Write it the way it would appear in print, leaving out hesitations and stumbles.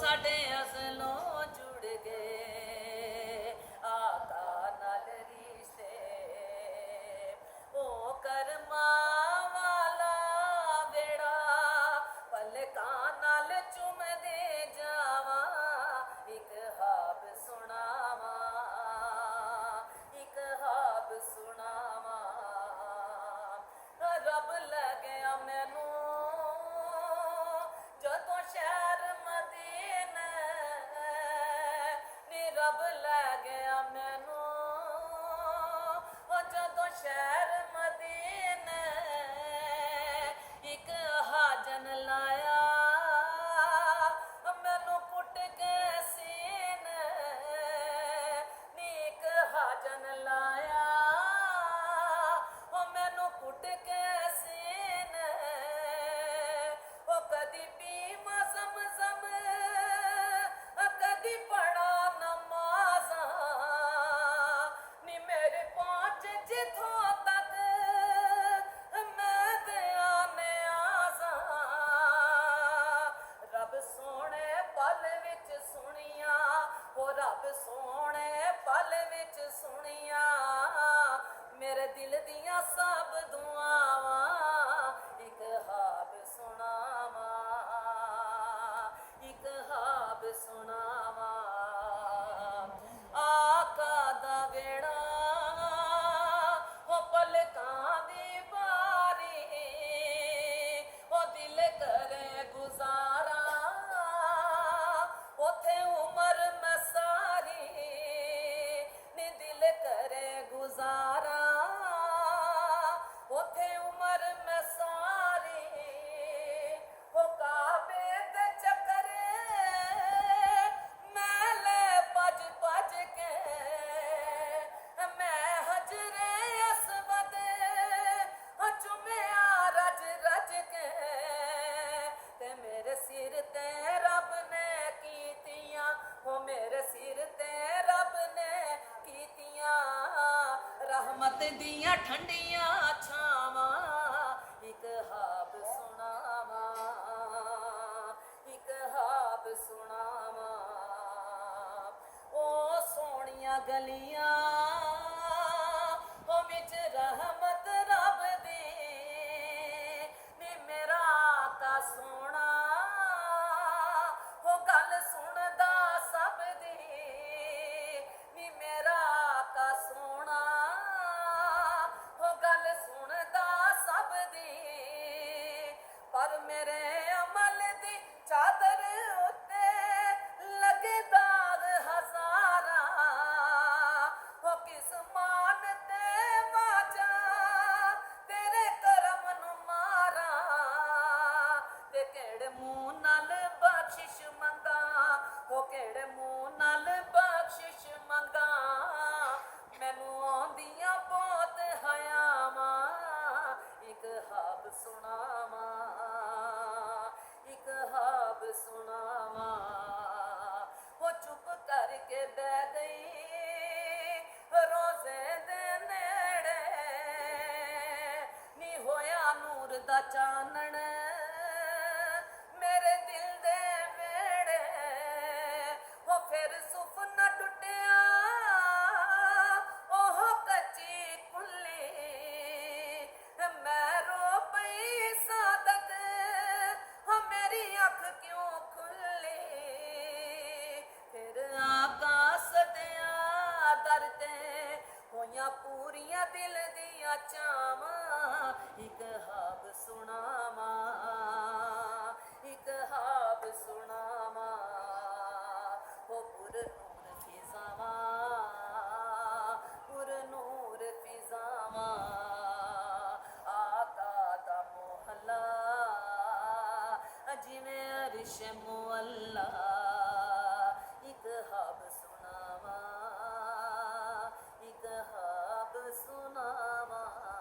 साडे अज़लों जुड़ गए आका नाल रिश्ते ओ कर्मा वाला बेड़ा पलकां नाल चुम दे जावा एक हाब सुनावा एक हाब सुनावा रब लै गया मैनू जदों शहर मदीने नी रब लै गया मैनू जदों शहर मदीने एक हाजन लाया मैनू पुट के सीने नी एक हाजन लाया मैनू पुट के सीने कदी पीमा ज़म-ज़म कदी पढ़ा नमाज़ा नी मेरे पहुंच जिथों तक मैं दिया नियाज़ा रब सोने पल विच सुनिया रब सोने पल विच सुनिया मेरे दिल दियां सब दुआवां एक हाब सुनावा एक हाब सुनावा आका दा वेड़ा पलकां दी बारी दिल करे गुजारा उथे उमर मैं सारी नी दिल करे गुजारा उथे उमर मैं सारी काबे दे चक्करे मैं ले भज भज के मैं हजरे असवद चुमिया रज रज के ते मेरे सिर ते रब ने कीतियां मेरे सिर ते रब ने कीतियां रहमत दियां ठंडियां छावां एक हाब सुनावा एक हाब सुनावा ओ सोहणियां गलियां विच रहमत रब दी नी मेरा आका सोना गल सुनदा सब दी नी मेरा आका सोना गल सुनदा सब दी पर मेरे अमल दी चादर उत्ते लगे दाग हज़ारा किस मान ते वाजा तेरे करम नू मारा ते केड़े मुंह नाल बख्शिश मंगा केड़े मुंह नाल बख्शिश मंगा मैनू आंदियां बहुत हयावां एक हाब सुनावा एक हाब सुनावा चुप करके बह गई रोजे दे नेड़े नी होया नूर दा चानण मेरे दिल दे वेड़े फिर सुपना टुटिया ओह कच्ची कुल्ली मैं रो पई सादत मेरी अख क्यों खुली फिर आका सदिया दर ते होइयां पूरियां दिल दियां चावां एक हाब सुनावा एक हाब सुनावा पुर नूर फिजावा पुर नूर फिजावा आका दा मोहल्ला जिवें अरिश मुअल्ला